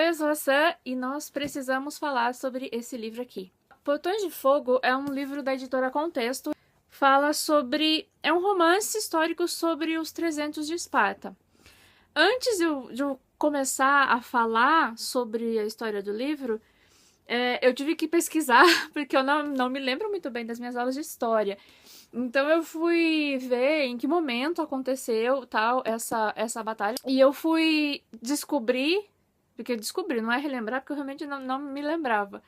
Oi, eu sou a Sam e nós precisamos falar sobre esse livro aqui. Portões de Fogo é um livro da editora Contexto. Fala sobre... é um romance histórico sobre os 300 de Esparta. Antes de eu começar a falar sobre a história do livro, eu tive que pesquisar, porque eu não me lembro muito bem das minhas aulas de história. Então eu fui ver em que momento aconteceu essa batalha. E eu fui descobrir, porque descobri, não é relembrar, porque eu realmente não me lembrava,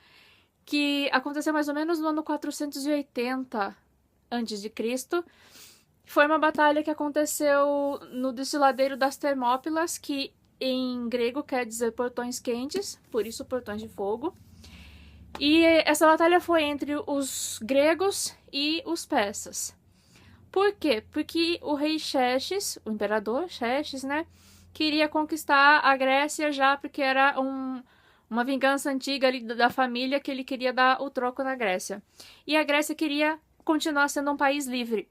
que aconteceu mais ou menos no ano 480 a.C. Foi uma batalha que aconteceu no desfiladeiro das Termópilas, que em grego quer dizer portões quentes, por isso portões de fogo. E essa batalha foi entre os gregos e os persas. Por quê? Porque o rei Xerxes, o imperador Xerxes, né, queria conquistar a Grécia já porque era uma vingança antiga ali da família que ele queria dar o troco na Grécia. E a Grécia queria continuar sendo um país livre.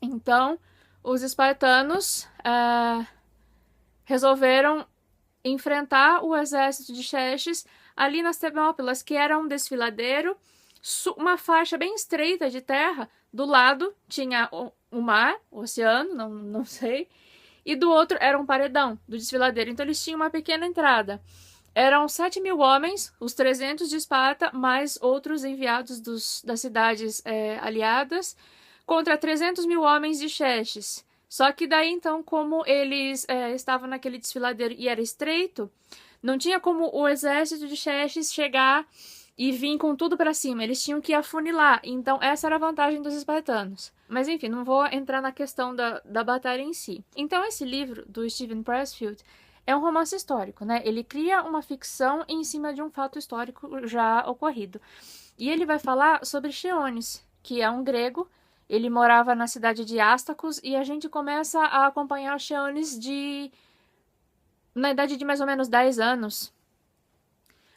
Então, os espartanos resolveram enfrentar o exército de Xerxes ali nas Termópilas, que era um desfiladeiro, uma faixa bem estreita de terra. Do lado tinha o mar, o oceano, não sei, e do outro era um paredão do desfiladeiro. Então eles tinham uma pequena entrada. Eram 7.000 homens, os 300 de Esparta, mais outros enviados das cidades aliadas, contra 300.000 homens de Xerxes. Só que daí, então, como eles estavam naquele desfiladeiro e era estreito, não tinha como o exército de Xerxes chegar e vir com tudo para cima. Eles tinham que afunilar. Então, essa era a vantagem dos espartanos. Mas, enfim, não vou entrar na questão da batalha em si. Então, esse livro, do Steven Pressfield, é um romance histórico, né? Ele cria uma ficção em cima de um fato histórico já ocorrido. E ele vai falar sobre Cheones, que é um grego. Ele morava na cidade de Ástacos e a gente começa a acompanhar o Cheones na idade de mais ou menos 10 anos.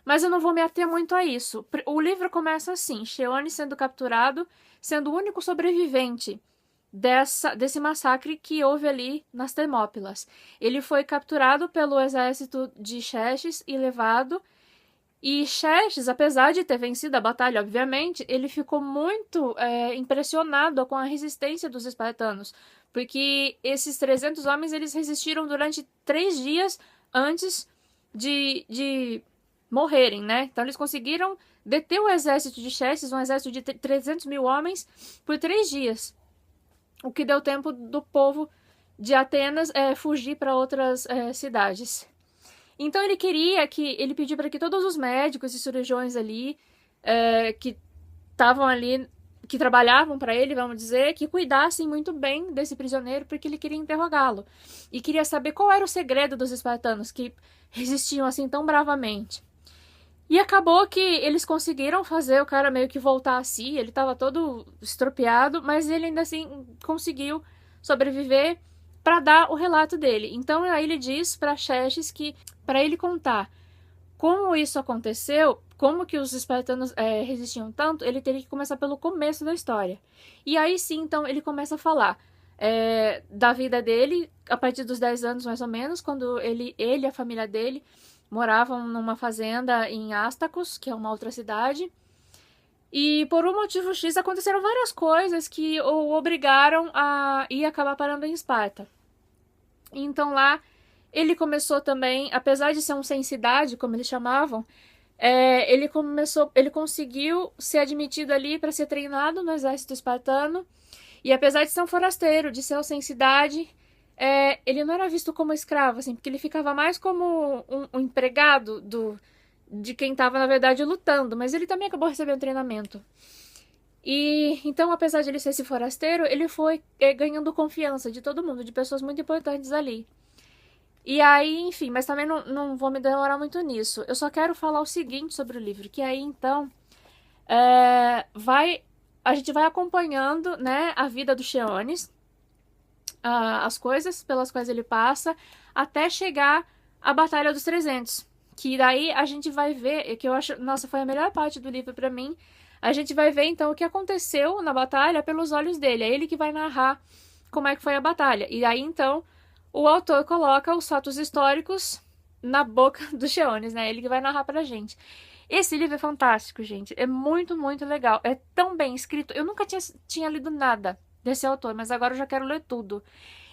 Mas eu não vou me ater muito a isso. O livro começa assim, Cheones sendo capturado, sendo o único sobrevivente desse massacre que houve ali nas Termópilas. Ele foi capturado pelo exército de Xerxes e levado. E Xerxes, apesar de ter vencido a batalha, obviamente, ele ficou muito impressionado com a resistência dos espartanos, porque esses 300 homens eles resistiram durante 3 dias antes de morrerem, né? Então eles conseguiram deter o exército de Xerxes, um exército de 300.000 homens, por 3 dias, o que deu tempo do povo de Atenas fugir para outras cidades. Então ele pediu para que todos os médicos e cirurgiões ali, que estavam ali, que trabalhavam para ele, vamos dizer, que cuidassem muito bem desse prisioneiro, porque ele queria interrogá-lo. E queria saber qual era o segredo dos espartanos, que resistiam assim tão bravamente. E acabou que eles conseguiram fazer o cara meio que voltar a si, ele estava todo estropiado, mas ele ainda assim conseguiu sobreviver para dar o relato dele. Então aí ele diz para Xerxes que para ele contar como isso aconteceu, como que os espartanos resistiam tanto, ele teria que começar pelo começo da história. E aí sim, então ele começa a falar da vida dele a partir dos 10 anos mais ou menos, quando ele e a família dele moravam numa fazenda em Ástacos, que é uma outra cidade. E por um motivo X aconteceram várias coisas que o obrigaram a ir acabar parando em Esparta. Então lá ele começou também, apesar de ser um sem-cidade, como eles chamavam, ele conseguiu ser admitido ali para ser treinado no exército espartano. E apesar de ser um forasteiro, de ser um sem-cidade, ele não era visto como escravo, assim, porque ele ficava mais como um empregado de quem estava, na verdade, lutando. Mas ele também acabou recebendo treinamento. E então, apesar de ele ser esse forasteiro, ele foi ganhando confiança de todo mundo, de pessoas muito importantes ali. E aí, enfim, mas também não vou me demorar muito nisso. Eu só quero falar o seguinte sobre o livro, que aí, então, a gente vai acompanhando, né, a vida do Cheones, as coisas pelas quais ele passa, até chegar à Batalha dos 300. Que daí a gente vai ver, que eu acho, nossa, foi a melhor parte do livro pra mim. A gente vai ver, então, o que aconteceu na batalha pelos olhos dele. É ele que vai narrar como é que foi a batalha. E aí, então, o autor coloca os fatos históricos na boca do Cheones, né? Ele que vai narrar pra gente. Esse livro é fantástico, gente. É muito, muito legal. É tão bem escrito. Eu nunca tinha lido nada desse autor, mas agora eu já quero ler tudo.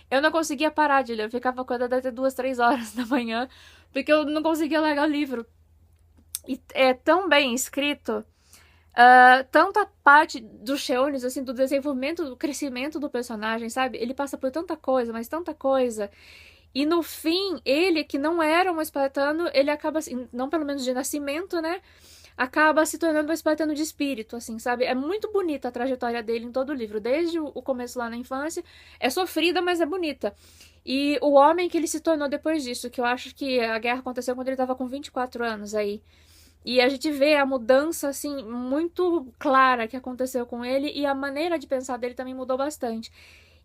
Eu não conseguia parar de ler. Eu ficava acordada até 2, 3 horas da manhã, porque eu não conseguia largar o livro. E é tão bem escrito. Tanto a parte do Cheones, assim, do desenvolvimento, do crescimento do personagem, sabe? Ele passa por tanta coisa, mas tanta coisa. E no fim, ele, que não era um espartano, ele acaba, assim, não pelo menos de nascimento, né? Acaba se tornando um espartano de espírito, assim, sabe? É muito bonita a trajetória dele em todo o livro, desde o começo lá na infância. É sofrida, mas é bonita. E o homem que ele se tornou depois disso, que eu acho que a guerra aconteceu quando ele estava com 24 anos aí. E a gente vê a mudança, assim, muito clara que aconteceu com ele, e a maneira de pensar dele também mudou bastante.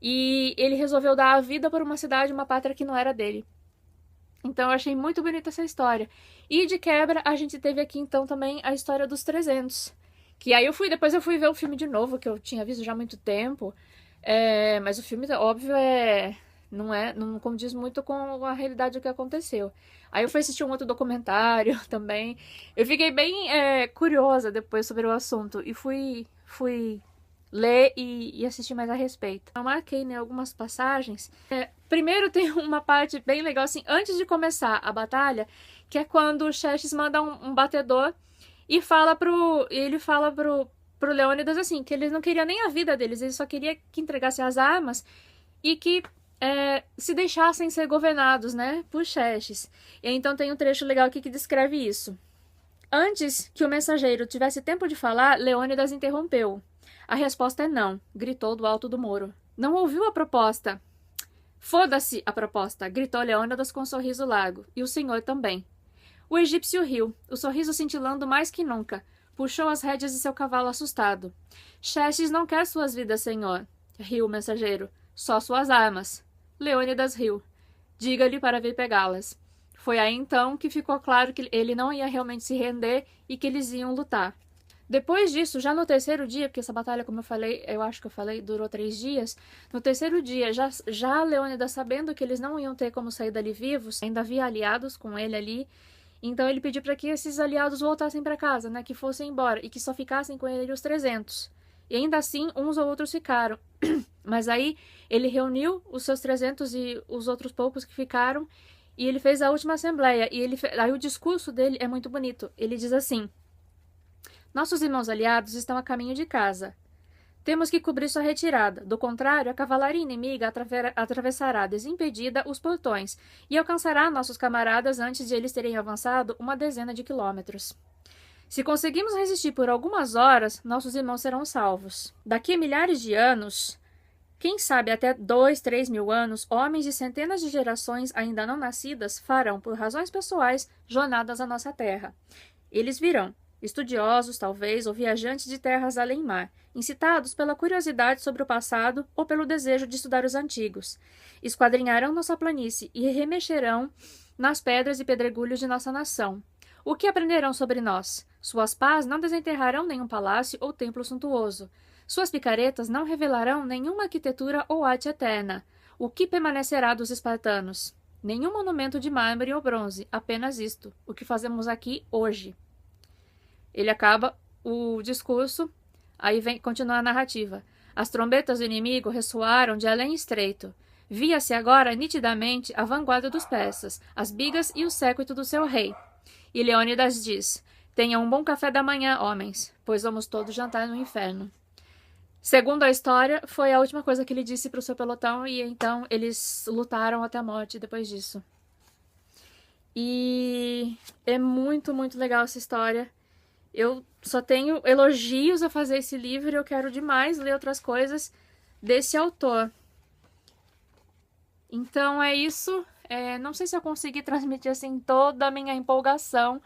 E ele resolveu dar a vida por uma cidade, uma pátria que não era dele. Então eu achei muito bonita essa história. E de quebra, a gente teve aqui então também a história dos 300. Que aí depois eu fui ver o filme de novo, que eu tinha visto já há muito tempo. Mas o filme, óbvio, não condiz muito com a realidade do que aconteceu. Aí eu fui assistir um outro documentário também. Eu fiquei bem curiosa depois sobre o assunto e fui ler e assistir mais a respeito. Eu marquei, né, algumas passagens. Primeiro tem uma parte bem legal, assim, antes de começar a batalha, que é quando o Xerxes manda um batedor e ele fala pro Leônidas, assim, que ele não queria nem a vida deles, ele só queria que entregasse as armas e que se deixassem ser governados, né, por Xerxes. E então tem um trecho legal aqui que descreve isso. Antes que o mensageiro tivesse tempo de falar, Leônidas interrompeu. A resposta é não, gritou do alto do muro. Não ouviu a proposta. Foda-se a proposta, gritou Leônidas com um sorriso largo, e o senhor também. O egípcio riu, o sorriso cintilando mais que nunca. Puxou as rédeas de seu cavalo assustado. Xerxes não quer suas vidas, senhor, riu o mensageiro. Só suas armas. Leônidas riu. Diga-lhe para vir pegá-las. Foi aí então que ficou claro que ele não ia realmente se render e que eles iam lutar. Depois disso, já no terceiro dia, porque essa batalha, como eu acho que eu falei, durou 3 dias. No terceiro dia, já Leônidas, sabendo que eles não iam ter como sair dali vivos, ainda havia aliados com ele ali. Então ele pediu para que esses aliados voltassem para casa, né, que fossem embora e que só ficassem com ele os 300. E ainda assim, uns ou outros ficaram. Mas aí ele reuniu os seus 300 e os outros poucos que ficaram e ele fez a última assembleia. E aí o discurso dele é muito bonito. Ele diz assim: nossos irmãos aliados estão a caminho de casa. Temos que cobrir sua retirada. Do contrário, a cavalaria inimiga atravessará desimpedida os portões e alcançará nossos camaradas antes de eles terem avançado 10 de quilômetros. Se conseguimos resistir por algumas horas, nossos irmãos serão salvos. Daqui a milhares de anos, quem sabe até 2, 3 mil anos, homens de centenas de gerações ainda não nascidas farão, por razões pessoais, jornadas à nossa terra. Eles virão, estudiosos, talvez, ou viajantes de terras além-mar, incitados pela curiosidade sobre o passado ou pelo desejo de estudar os antigos. Esquadrinharão nossa planície e remexerão nas pedras e pedregulhos de nossa nação. O que aprenderão sobre nós? Suas pás não desenterrarão nenhum palácio ou templo suntuoso. Suas picaretas não revelarão nenhuma arquitetura ou arte eterna. O que permanecerá dos espartanos? Nenhum monumento de mármore ou bronze, apenas isto, o que fazemos aqui hoje. Ele acaba o discurso, aí continua a narrativa. As trombetas do inimigo ressoaram de além estreito. Via-se agora nitidamente a vanguarda dos persas, as bigas e o séquito do seu rei. E Leônidas diz: tenham um bom café da manhã, homens, pois vamos todos jantar no inferno. Segundo a história, foi a última coisa que ele disse para o seu pelotão, e então eles lutaram até a morte depois disso. E é muito, muito legal essa história. Eu só tenho elogios a fazer esse livro e eu quero demais ler outras coisas desse autor. Então é isso. Não sei se eu consegui transmitir assim toda a minha empolgação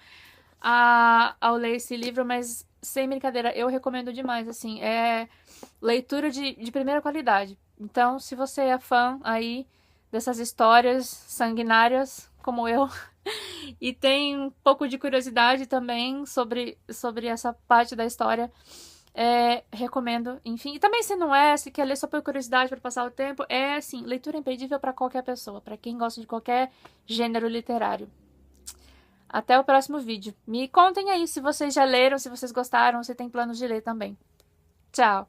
ao ler esse livro, mas sem brincadeira, eu recomendo demais, assim, é leitura de primeira qualidade. Então, se você é fã aí dessas histórias sanguinárias, como eu, e tem um pouco de curiosidade também sobre essa parte da história, recomendo, enfim. E também se quer ler só por curiosidade, para passar o tempo, assim, leitura imperdível para qualquer pessoa, para quem gosta de qualquer gênero literário. Até o próximo vídeo. Me contem aí se vocês já leram, se vocês gostaram, se tem planos de ler também. Tchau!